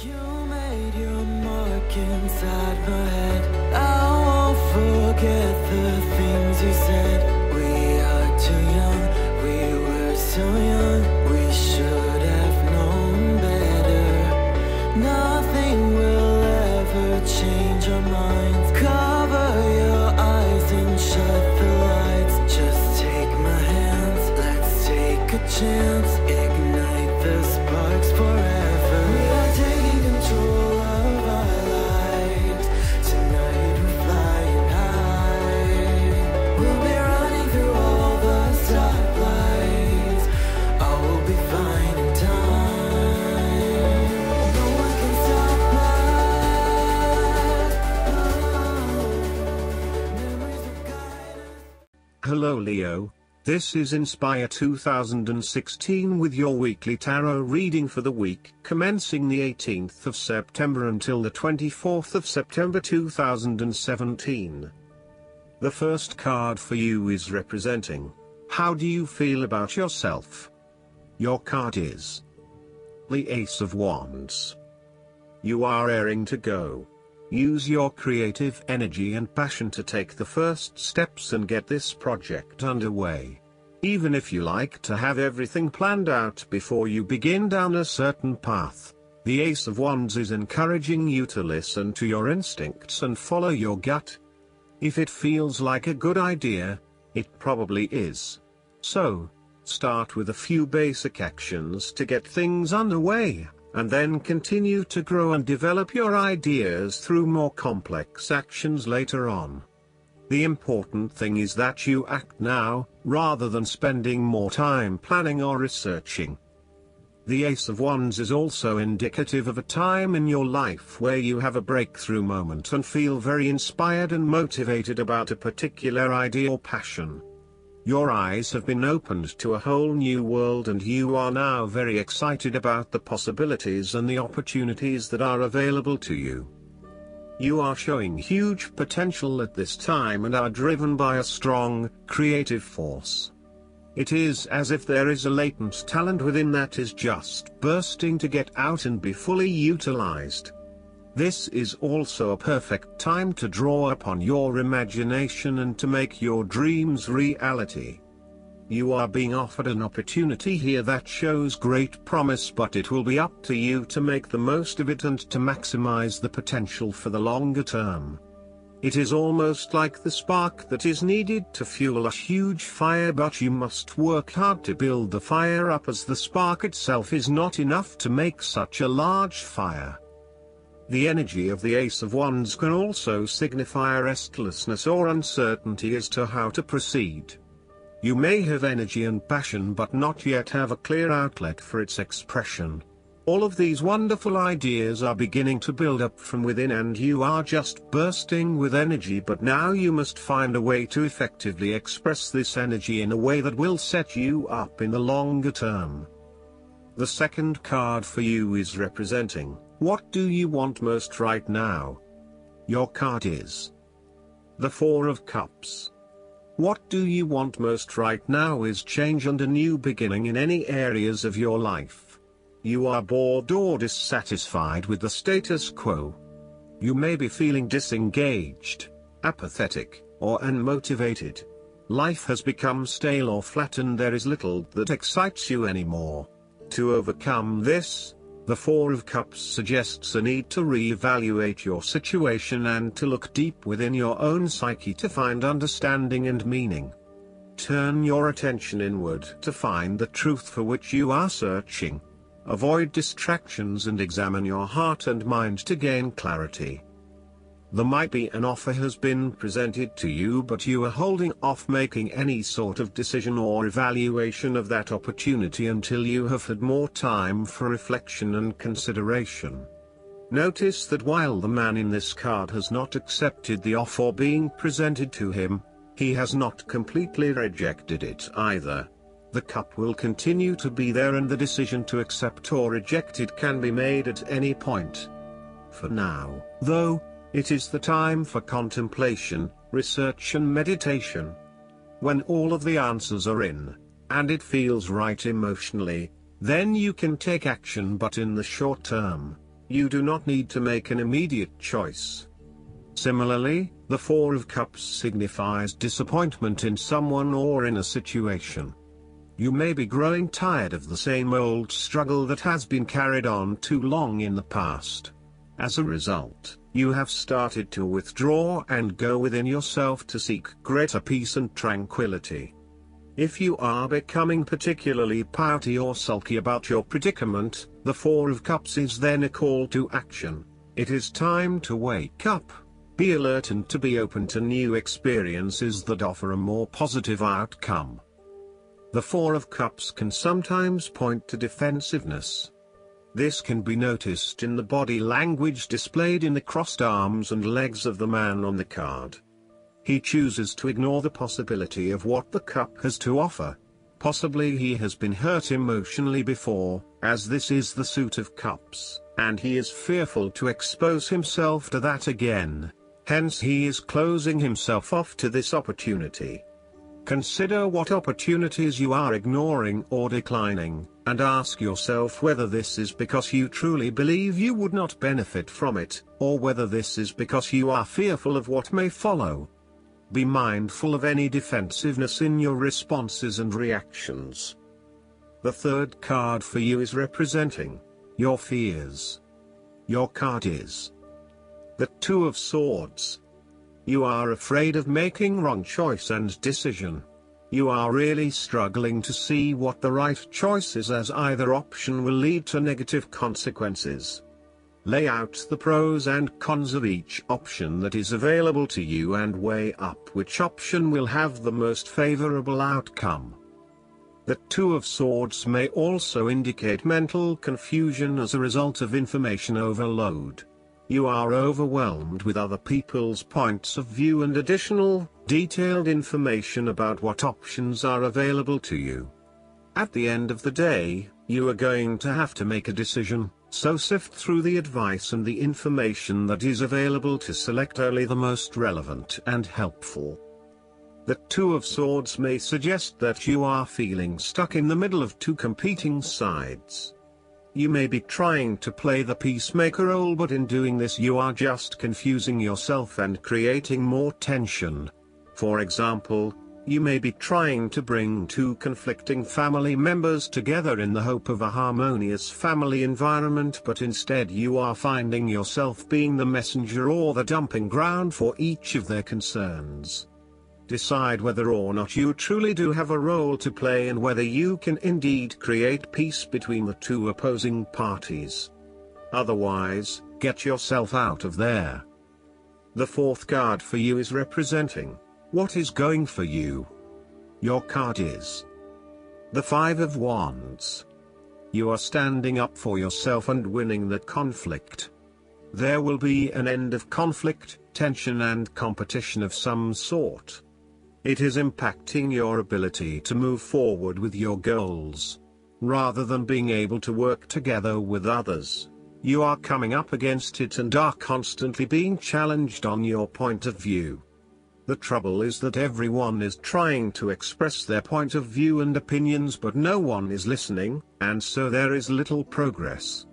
You made your mark inside my head. I won't forget the things you said. We are too young, we were so young. We should have known better. Nothing will ever change our minds. Cover your eyes and shut the lights. Just take my hands, let's take a chance. Ignite the sparks forever. We are taking control of our lives. Tonight we're flying high. We'll be running through all the stoplights. All will be fine in time. No one can stop us. Memories will guide us. Hello Leo, this is Inspire 2016 with your weekly tarot reading for the week commencing the 18th of September until the 24th of September 2017. The first card for you is representing, how do you feel about yourself? Your card is the Ace of Wands. You are raring to go. Use your creative energy and passion to take the first steps and get this project underway. Even if you like to have everything planned out before you begin down a certain path, the Ace of Wands is encouraging you to listen to your instincts and follow your gut. If it feels like a good idea, it probably is. So, start with a few basic actions to get things underway, and then continue to grow and develop your ideas through more complex actions later on. The important thing is that you act now, rather than spending more time planning or researching. The Ace of Wands is also indicative of a time in your life where you have a breakthrough moment and feel very inspired and motivated about a particular idea or passion. Your eyes have been opened to a whole new world and you are now very excited about the possibilities and the opportunities that are available to you. You are showing huge potential at this time and are driven by a strong, creative force. It is as if there is a latent talent within that is just bursting to get out and be fully utilized. This is also a perfect time to draw upon your imagination and to make your dreams reality. You are being offered an opportunity here that shows great promise, but it will be up to you to make the most of it and to maximize the potential for the longer term. It is almost like the spark that is needed to fuel a huge fire, but you must work hard to build the fire up, as the spark itself is not enough to make such a large fire. The energy of the Ace of Wands can also signify restlessness or uncertainty as to how to proceed. You may have energy and passion but not yet have a clear outlet for its expression. All of these wonderful ideas are beginning to build up from within and you are just bursting with energy, but now you must find a way to effectively express this energy in a way that will set you up in the longer term. The second card for you is representing, what do you want most right now? Your card is the Four of Cups. What do you want most right now is change and a new beginning in any areas of your life. You are bored or dissatisfied with the status quo. You may be feeling disengaged, apathetic, or unmotivated. Life has become stale or flat and there is little that excites you anymore. To overcome this, the Four of Cups suggests a need to re-evaluate your situation and to look deep within your own psyche to find understanding and meaning. Turn your attention inward to find the truth for which you are searching. Avoid distractions and examine your heart and mind to gain clarity. There might be an offer has been presented to you, but you are holding off making any sort of decision or evaluation of that opportunity until you have had more time for reflection and consideration. Notice that while the man in this card has not accepted the offer being presented to him, he has not completely rejected it either. The cup will continue to be there and the decision to accept or reject it can be made at any point. For now, though, it is the time for contemplation, research and meditation. When all of the answers are in, and it feels right emotionally, then you can take action, but in the short term, you do not need to make an immediate choice. Similarly, the Four of Cups signifies disappointment in someone or in a situation. You may be growing tired of the same old struggle that has been carried on too long in the past. As a result, you have started to withdraw and go within yourself to seek greater peace and tranquility. If you are becoming particularly pouty or sulky about your predicament, the Four of Cups is then a call to action. It is time to wake up, be alert, and to be open to new experiences that offer a more positive outcome. The Four of Cups can sometimes point to defensiveness. This can be noticed in the body language displayed in the crossed arms and legs of the man on the card. He chooses to ignore the possibility of what the cup has to offer. Possibly he has been hurt emotionally before, as this is the suit of cups, and he is fearful to expose himself to that again. Hence he is closing himself off to this opportunity. Consider what opportunities you are ignoring or declining, and ask yourself whether this is because you truly believe you would not benefit from it, or whether this is because you are fearful of what may follow. Be mindful of any defensiveness in your responses and reactions. The third card for you is representing your fears. Your card is the Two of Swords. You are afraid of making wrong choice and decision. You are really struggling to see what the right choice is, as either option will lead to negative consequences. Lay out the pros and cons of each option that is available to you and weigh up which option will have the most favorable outcome. The Two of Swords may also indicate mental confusion as a result of information overload. You are overwhelmed with other people's points of view and additional, detailed information about what options are available to you. At the end of the day, you are going to have to make a decision, so sift through the advice and the information that is available to select only the most relevant and helpful. The Two of Swords may suggest that you are feeling stuck in the middle of two competing sides. You may be trying to play the peacemaker role, but in doing this you are just confusing yourself and creating more tension. For example, you may be trying to bring two conflicting family members together in the hope of a harmonious family environment, but instead you are finding yourself being the messenger or the dumping ground for each of their concerns. Decide whether or not you truly do have a role to play and whether you can indeed create peace between the two opposing parties. Otherwise, get yourself out of there. The fourth card for you is representing what is going for you. Your card is the Five of Wands. You are standing up for yourself and winning the conflict. There will be an end of conflict, tension and competition of some sort. It is impacting your ability to move forward with your goals. Rather than being able to work together with others, you are coming up against it and are constantly being challenged on your point of view. The trouble is that everyone is trying to express their point of view and opinions, but no one is listening, and so there is little progress.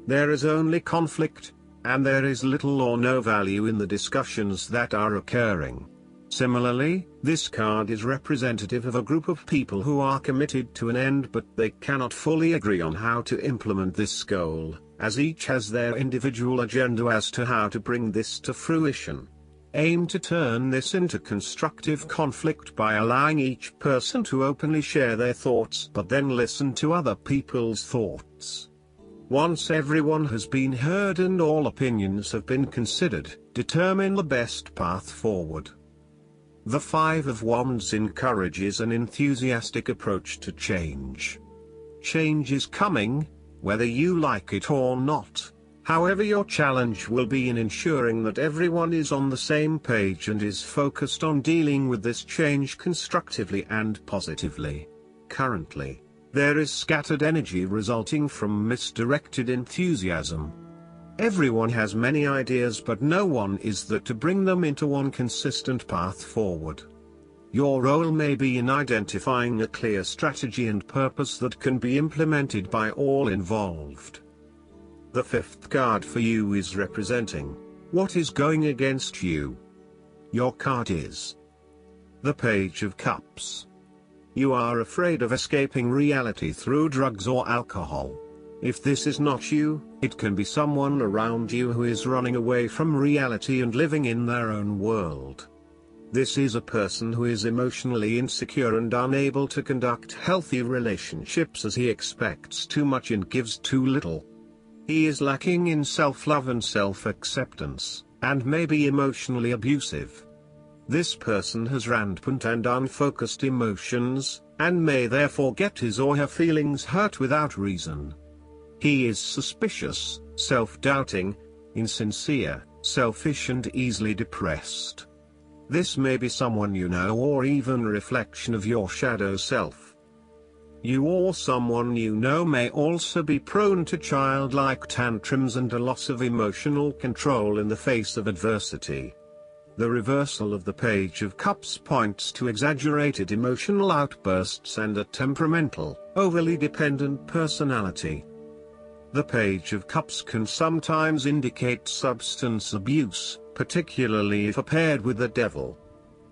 There is only conflict, and there is little or no value in the discussions that are occurring. Similarly, this card is representative of a group of people who are committed to an end, but they cannot fully agree on how to implement this goal, as each has their individual agenda as to how to bring this to fruition. Aim to turn this into constructive conflict by allowing each person to openly share their thoughts, but then listen to other people's thoughts. Once everyone has been heard and all opinions have been considered, determine the best path forward. The Five of Wands encourages an enthusiastic approach to change. Change is coming, whether you like it or not. However, your challenge will be in ensuring that everyone is on the same page and is focused on dealing with this change constructively and positively. Currently, there is scattered energy resulting from misdirected enthusiasm. Everyone has many ideas, but no one is there to bring them into one consistent path forward. Your role may be in identifying a clear strategy and purpose that can be implemented by all involved. The fifth card for you is representing what is going against you. Your card is the Page of Cups. You are afraid of escaping reality through drugs or alcohol. If this is not you, it can be someone around you who is running away from reality and living in their own world. This is a person who is emotionally insecure and unable to conduct healthy relationships as he expects too much and gives too little. He is lacking in self-love and self-acceptance, and may be emotionally abusive. This person has rampant and unfocused emotions, and may therefore get his or her feelings hurt without reason. He is suspicious, self-doubting, insincere, selfish and easily depressed. This may be someone you know or even a reflection of your shadow self. You or someone you know may also be prone to childlike tantrums and a loss of emotional control in the face of adversity. The reversal of the Page of Cups points to exaggerated emotional outbursts and a temperamental, overly dependent personality. The Page of Cups can sometimes indicate substance abuse, particularly if paired with the devil.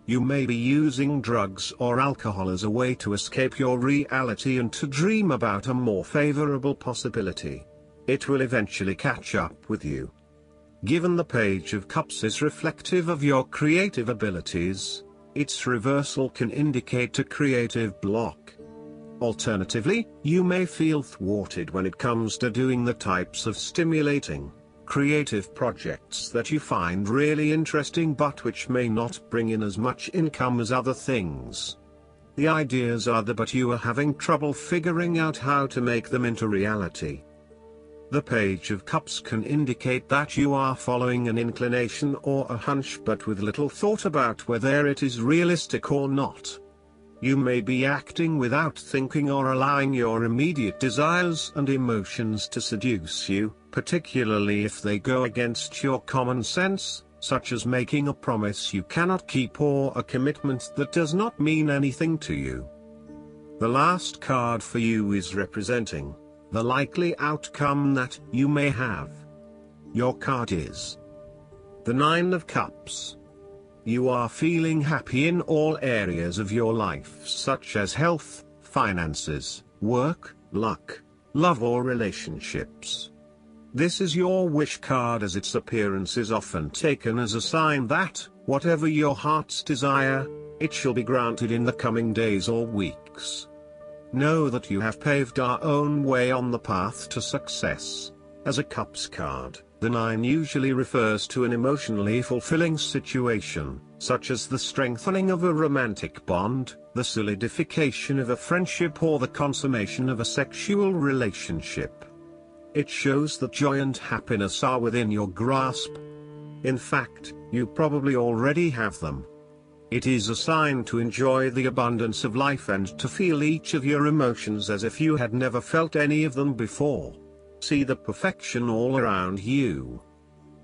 You may be using drugs or alcohol as a way to escape your reality and to dream about a more favorable possibility. It will eventually catch up with you. Given the Page of Cups is reflective of your creative abilities, its reversal can indicate a creative block. Alternatively, you may feel thwarted when it comes to doing the types of stimulating, creative projects that you find really interesting but which may not bring in as much income as other things. The ideas are there but you are having trouble figuring out how to make them into reality. The Page of Cups can indicate that you are following an inclination or a hunch but with little thought about whether it is realistic or not. You may be acting without thinking or allowing your immediate desires and emotions to seduce you, particularly if they go against your common sense, such as making a promise you cannot keep or a commitment that does not mean anything to you. The last card for you is representing the likely outcome that you may have. Your card is the Nine of Cups. You are feeling happy in all areas of your life such as health, finances, work, luck, love or relationships. This is your wish card as its appearance is often taken as a sign that, whatever your heart's desire, it shall be granted in the coming days or weeks. Know that you have paved our own way on the path to success. As a Cups card, the 9 usually refers to an emotionally fulfilling situation, such as the strengthening of a romantic bond, the solidification of a friendship or the consummation of a sexual relationship. It shows that joy and happiness are within your grasp. In fact, you probably already have them. It is a sign to enjoy the abundance of life and to feel each of your emotions as if you had never felt any of them before. See the perfection all around you.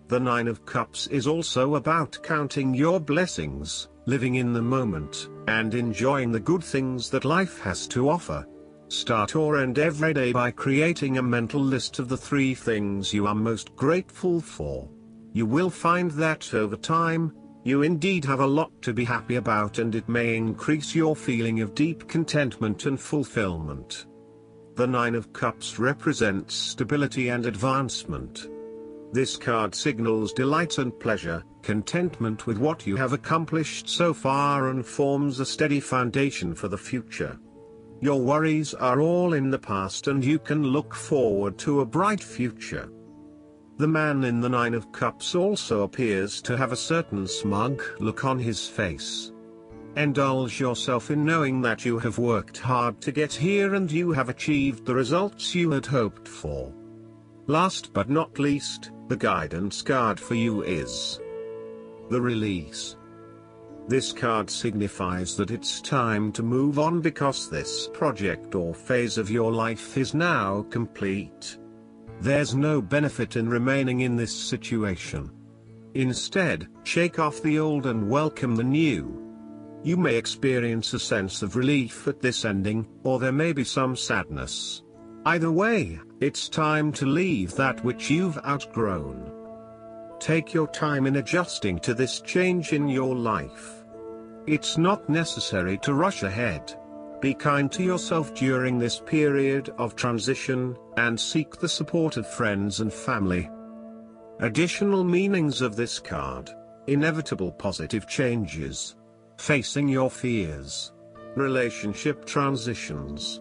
The 9 of Cups is also about counting your blessings, living in the moment, and enjoying the good things that life has to offer. Start or end every day by creating a mental list of the 3 things you are most grateful for. You will find that over time, you indeed have a lot to be happy about, and it may increase your feeling of deep contentment and fulfillment. The 9 of Cups represents stability and advancement. This card signals delight and pleasure, contentment with what you have accomplished so far, and forms a steady foundation for the future. Your worries are all in the past and you can look forward to a bright future. The man in the 9 of Cups also appears to have a certain smug look on his face. Indulge yourself in knowing that you have worked hard to get here and you have achieved the results you had hoped for. Last but not least, the guidance card for you is the Release. This card signifies that it's time to move on because this project or phase of your life is now complete. There's no benefit in remaining in this situation. Instead, shake off the old and welcome the new. You may experience a sense of relief at this ending, or there may be some sadness. Either way, it's time to leave that which you've outgrown. Take your time in adjusting to this change in your life. It's not necessary to rush ahead. Be kind to yourself during this period of transition, and seek the support of friends and family. Additional meanings of this card: inevitable positive changes, facing your fears, relationship transitions,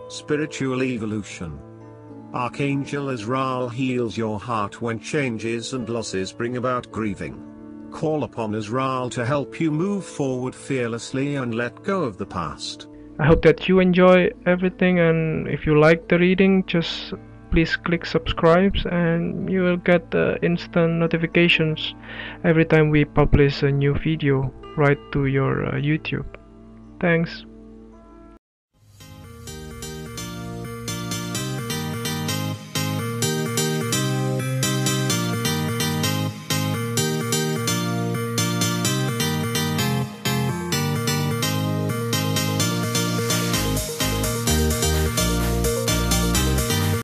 spiritual evolution. Archangel Azrael heals your heart when changes and losses bring about grieving. Call upon Azrael to help you move forward fearlessly and let go of the past. I hope that you enjoy everything, and if you like the reading, just please click subscribe and you will get instant notifications every time we publish a new video right to your YouTube. Thanks.